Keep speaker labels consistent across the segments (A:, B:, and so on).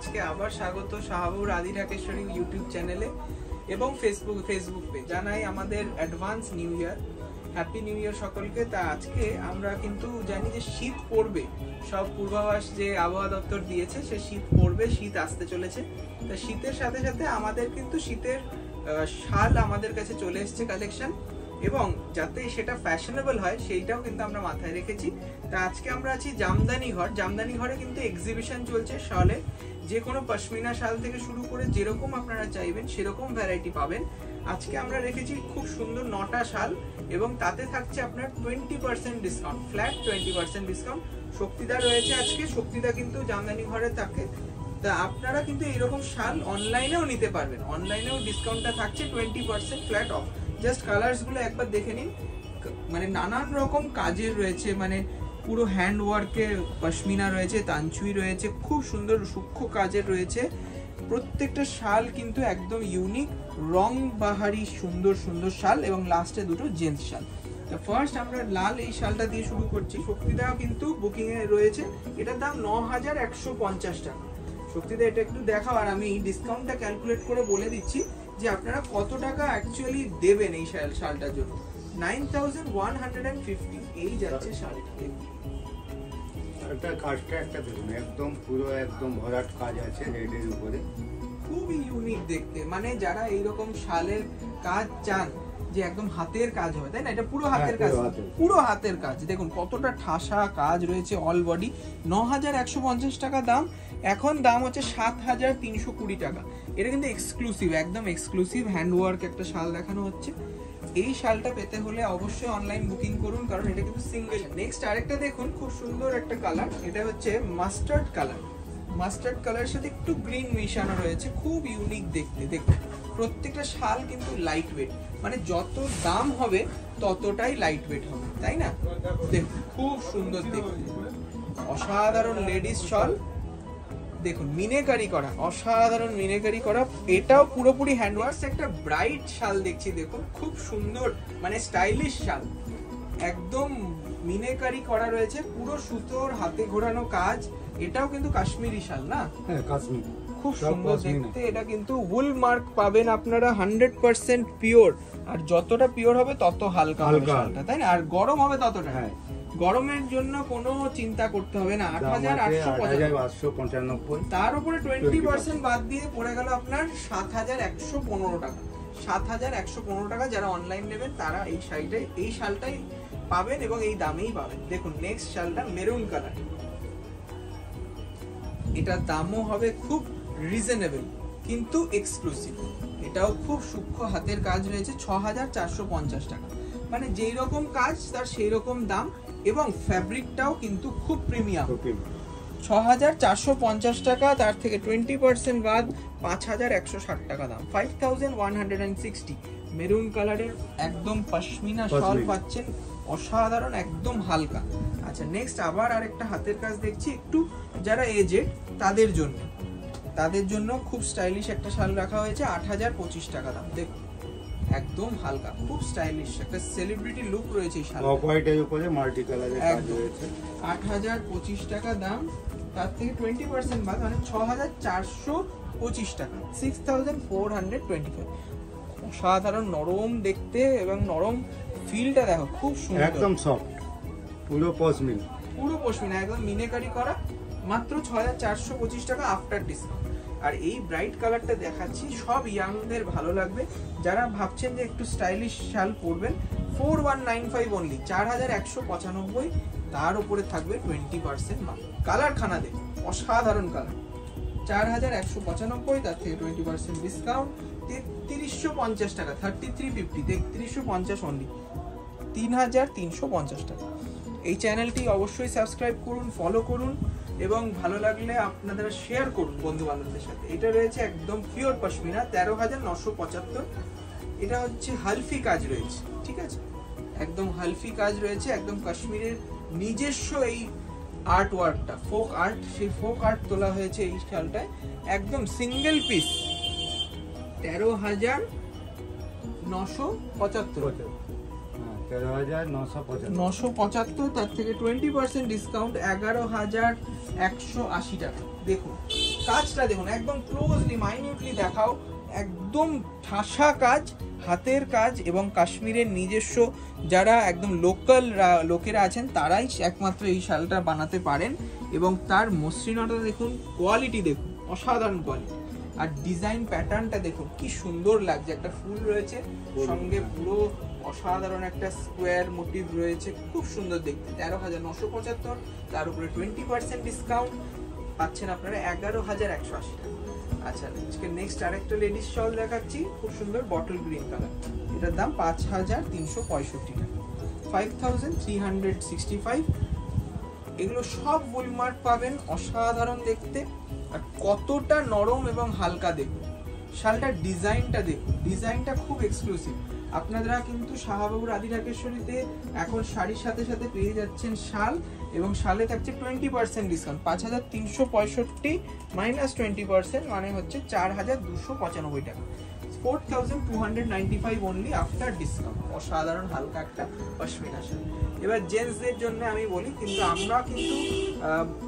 A: আজকে আবার স্বাগত শাহাবুর আদি ঢাকেশ্বরী ইউটিউব চ্যানেলে এবং ফেসবুক পেজ। জানাই আমাদের advance new year, happy new year সকলকে। তা আজকে আমরা কিন্তু জানি যে শীত পড়বে, সব পূর্বাভাস যে আবহাওয়া দপ্তর দিয়েছে সে শীত পড়বে, শীত আসতে চলেছে। তা শীতের সাথে সাথে আমাদের কিন্তু শীতের শাল আমাদের কাছে চলে এসছে কালেকশন, এবং যাতে সেটা ফ্যাশনেবল হয় সেইটাও কিন্তু আমরা মাথায় রেখেছি। তা আজকে আমরা আছি জামদানি ঘরে কিন্তু এক্সিবিশন চলছে শালে। যে কোনো পশমিনা শাল থেকে শুরু করে যেরকম আপনারা চাইবেন সেরকম ভ্যারাইটি পাবেন। আজকে আমরা রেখেছি খুব সুন্দর 9টা শাল, এবং তাতে থাকছে আপনার 20% ডিসকাউন্ট, ফ্ল্যাট 20% ডিসকাউন্ট। শক্তিদা রয়েছে আজকে, শক্তিদা কিন্তু জামদানি ঘরে থাকে। তা আপনারা কিন্তু এইরকম শাল অনলাইনেও নিতে পারবেন, অনলাইনেও ডিসকাউন্টটা থাকছে 20% ফ্ল্যাট অফ। জাস্ট কালার্স গুলো একবার দেখে নিন, মানে নানান রকম কাজের রয়েছে, মানে পুরো হ্যান্ড ওয়ার্কে পশমিনা রয়েছে, তানচুই রয়েছে, খুব সুন্দর সূক্ষ্ম কাজের রয়েছে। প্রত্যেকটা শাল কিন্তু একদম ইউনিক, রং বাহারি সুন্দর সুন্দর শাল, এবং লাস্টে দুটো জেন্টস শাল। তো ফার্স্ট আমরা লাল এই শালটা দিয়ে শুরু করছি। শক্তিদাও কিন্তু বুকিং এ রয়েছে, এটার দাম 9150 টাকা। শক্তিদা এটা একটু দেখাও, আর আমি ডিসকাউন্টটা ক্যালকুলেট করে বলে দিচ্ছি যে আপনারা কত টাকা অ্যাকচুয়ালি দেবেন এই শালটার জন্য। 9150 এই যাচ্ছে শালটা।
B: এটা কাজটা একটা দেখুন, একদম পুরো একদম ভরাট কাজ আছে রেডের উপরে,
A: খুবই ইউনিক দেখতে। মানে যারা এইরকম শালের কাজ চান যে একদম হাতের কাজ হবে, তাই না? এটা পুরো হাতের কাজ, পুরো হাতের কাজ। দেখুন কতটা ঠাসা কাজ রয়েছে, অল বডি। 9150 টাকা দাম, এখন দাম হচ্ছে 7320 টাকা। এটা কিন্তু এক্সক্লুসিভ, একদম এক্সক্লুসিভ হ্যান্ডওয়ার্ক একটা শাল দেখানো হচ্ছে। এই শালটা পেতে হলে অবশ্যই অনলাইন বুকিং করুন, কারণ এটা কিন্তু সিঙ্গেল। নেক্সট আরেকটা দেখুন, খুব সুন্দর একটা কালার, এটা হচ্ছে মাস্টার্ড কালার। মাস্টার্ড কালারের সাথে একটু গ্রিন মিশানো রয়েছে, খুব ইউনিক দেখতে। দেখুন প্রত্যেকটা শাল কিন্তু লাইট ওয়েট, মানে যত দাম হবে ততটাই লাইট ওয়েট হবে, তাই না? দেখুন খুব সুন্দর দেখতে, অসাধারণ লেডিস শাল। দেখুন মিনেকারি করা, অসাধারণ মিনেকারি করা, এটাও পুরোপুরি হ্যান্ডওয়ার্ক। একটা ব্রাইট শাল দেখছি, দেখুন খুব সুন্দর, মানে স্টাইলিশ শাল, একদম মিনেকারি করা রয়েছে, পুরো সুতোর হাতে ঘোরানো কাজ। এটাও কিন্তু কাশ্মীরি শাল, না?
B: হ্যাঁ কাশ্মীরি,
A: খুব সুন্দর দেখতে। এটা কিন্তু উল মার্ক পাবেন আপনারা, 100% পিওর, আর যতটা পিওর হবে তত হালকা হবে শালটা, তাই না? আর গরম হবে ততটা। হ্যাঁ, গরমের জন্য কোনো চিন্তা করতে হবে না।
B: 8895,
A: তার উপরে 20% বাদ দিয়ে পড়ে গেল আপনার 7115 টাকা। 7115 টাকা যারা অনলাইন নেবেন তারা এই শালটাই পাবেন, এবং এই দামেই পাবেন। দেখুন নেক্সট শালটা মেরুন কালার, এটার দামও হবে খুব রিজনেবল কিন্তু এক্সক্লুসিভ। এটাও খুব সূক্ষ্ম হাতের কাজ রয়েছে, 6450 টাকা। মানে যেই রকম কাজ তার সেই রকম দাম, এবং ফ্যাব্রিকটাও কিন্তু খুব প্রিমিয়াম। 6450 টাকা, তার থেকে 20% বাদ 5160 টাকা দাম, 5160। মেরুন কালারের একদম পশমিনা শাল পাচ্ছেন, অসাধারণ, একদম হালকা। আচ্ছা নেক্সট আবার আরেকটা হাতের কাজ দেখছি, একটু যারা এজেড তাদের জন্য খুব স্টাইলিশ একটা শাল রাখা হয়েছে, 8025 টাকা দাম। দেখুন একদম হালকা, খুব স্টাইলিশ, একটা সেলিব্রিটি লুক রয়েছে এই শাল।
B: অফ হোয়াইটের উপরে মাল্টি কালারের কাজ রয়েছে,
A: 8025 টাকা দাম, তার থেকে 20% বাদ, মানে 6425 টাকা, 6425। অসাধারণ নরম দেখতে, এবং নরম ফিলটা দেখো, খুব সুন্দর,
B: একদম সফট, পুরো পশমিনা,
A: একদম মিনেকারি করা, মাত্র 6425 টাকা আফটার ডিসকাউন্ট। আর এই ব্রাইট কালারটা দেখাচ্ছি, সব ইয়াংদের ভালো লাগবে, যারা ভাবছেন যে একটু স্টাইলিশ শাল পরবেন। 4195 অনলি, 4195, তার উপরে থাকবে 20% মাল। কালার খানা দেখুন, অসাধারণ কালার, 4195, তার থেকে 20% ডিসকাউন্ট, 3350 টাকা, 3350, 3350 অনলি, 3350 টাকা। এই চ্যানেলটি অবশ্যই সাবস্ক্রাইব করুন, ফলো করুন, এবং ভালো লাগলে আপনারা শেয়ার করুন বন্ধু বান্ধবদের সাথে। এটা রয়েছে একদম পিওর পশমিনা, 13975। এটা হচ্ছে হালফি কাজ রয়েছে, ঠিক আছে, একদম হালফি কাজ রয়েছে, একদম কাশ্মীরের নিজস্ব এই আর্ট ওয়ার্কটা, ফোক আর্ট, সেই ফোক আর্ট তোলা হয়েছে এই শালটায়, একদম সিঙ্গেল পিস, 13975।
B: 13975,
A: তার থেকে 20% ডিসকাউন্ট, 11180 টাকা। দেখুন কাজটা দেখুন, একদম ক্লোজলি মাইনিউটলি দেখাও, একদম ঠাসা কাজ, হাতের কাজ, এবং কাশ্মীরের নিজস্ব যারা একদম লোকাল লোকেরা আছেন তারাই একমাত্র এই শালটা বানাতে পারেন। এবং তার মসৃণতা দেখুন, কোয়ালিটি দেখুন, অসাধারণ কোয়ালিটি। আর ডিজাইন প্যাটার্নটা দেখুন কি সুন্দর লাগছে, একটা ফুল রয়েছে সঙ্গে পুরো অসাধারণ একটা স্কোয়ার মোটিভ রয়েছে, খুব সুন্দর দেখতে। 13,975, তার উপরে 20% ডিসকাউন্ট পাচ্ছেন আপনারা 11,180 টাকা। আচ্ছা, নেক্সট আরেকটা লেডিস শল দেখাচ্ছি, খুব সুন্দর বটল গ্রিন কালার, এটার দাম 5,365 টাকা, 5,365। এগুলো সব ওয়ালমার্ট পাবেন, অসাধারণ দেখতে। আর কতটা নরম এবং হালকা দেখুন, শালটার ডিজাইনটা দেখুন, ডিজাইনটা খুব এক্সক্লুসিভ। আপনারা কিন্তু শাহবাবুর আদি ঢাকেশ্বরীতে এখন শাড়ির সাথে সাথে পেয়ে যাচ্ছেন শাল, এবং শালে থাকছে 20% ডিসকাউন্ট। 5,365 মাইনাস 20% মানে হচ্ছে 4,295 টাকা, 4,295 অনলি আফটার ডিসকাউন্ট। অসাধারণ হালকা একটা পশমিনা শাল। এবার জেন্টসদের জন্য আমি বলি, কিন্তু আমরা কিন্তু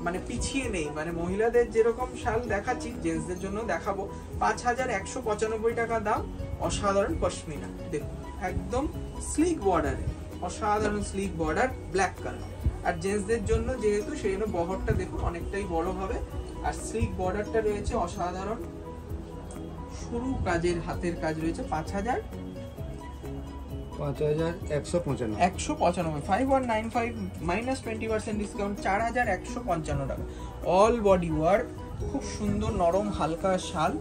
A: মানে পিছিয়ে নেই, মানে মহিলাদের যেরকম শাল দেখাচ্ছি জেন্টসদের জন্য দেখাবো। 5,195 টাকা দাম, অসাধারণ পশমিনা দেখুন, একদম স্লিক বর্ডারে, অসাধারণ স্লিক বর্ডার, ব্ল্যাক কালার। আর জেন্টসদের জন্য যেহেতু সেই জন্য বহরটা দেখুন অনেকটাই বড় হবে, আর স্লিক বর্ডারটা রয়েছে অসাধারণ, সরু কাজের হাতের কাজ রয়েছে।
B: 5,195
A: 5195 মাইনাস 20% ডিসকাউন্ট, 4,155 টাকা। অল বডি ওয়ার্ক, খুব সুন্দর নরম হালকা শাল,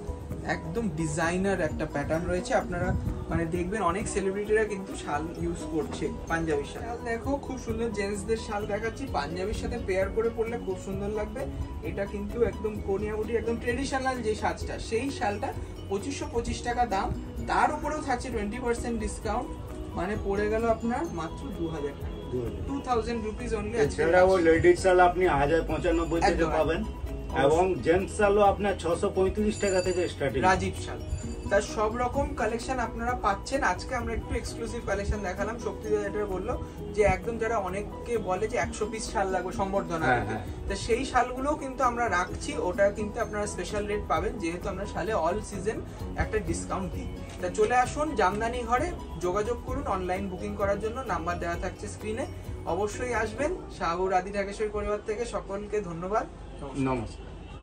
A: একদম ডিজাইনার একটা প্যাটার্ন রয়েছে। আপনারা মানে দেখবেন অনেক সেলিব্রিটিরা কিন্তু শাল ইউজ করছে, পাঞ্জাবি শাল। দেখো খুব সুন্দর জেন্টসদের শাল দেখাচ্ছি, পাঞ্জাবির সাথে পেয়ার করে পরলে খুব সুন্দর লাগবে। এটা কিন্তু একদম কোনিয়াবুটি, একদম ট্রেডিশনাল যে সাজটা, সেই শালটা 2,525 টাকা দাম, তার উপরেও থাকছে 20% ডিসকাউন্ট, মানে পড়ে গেল আপনার মাত্র 2,000 টাকা, 2,000 রুপিস অনলি।
B: এছাড়াও লেডিস শাল আপনি 1,095 থেকে পাবেন, এবং জেন্টস শালও আপনার 635 টাকা থেকে স্টার্টিং।
A: রাজীব শাল, তার সব রকম কালেকশন আপনারা পাচ্ছেন। আজকে আমরা একটু এক্সক্লুসিভ কালেকশন দেখালাম। শক্তিদা যেটা বললো যে একদম যারা অনেককে বলে যে 100 পিস শাল লাগবে সম্বর্ধনা, তা সেই শালগুলো কিন্তু আমরা রাখছি, ওটা কিন্তু আপনারা স্পেশাল রেট পাবেন, যেহেতু আমরা শালে অল সিজন একটা ডিসকাউন্ট দিই। তা চলে আসুন জামদানি ঘরে, যোগাযোগ করুন অনলাইন বুকিং করার জন্য, নাম্বার দেওয়া থাকছে স্ক্রিনে। অবশ্যই আসবেন। শাহবাবুর আদি ঢাকেশ্বরী পরিবার থেকে সকলকে ধন্যবাদ,
B: নমস্কার।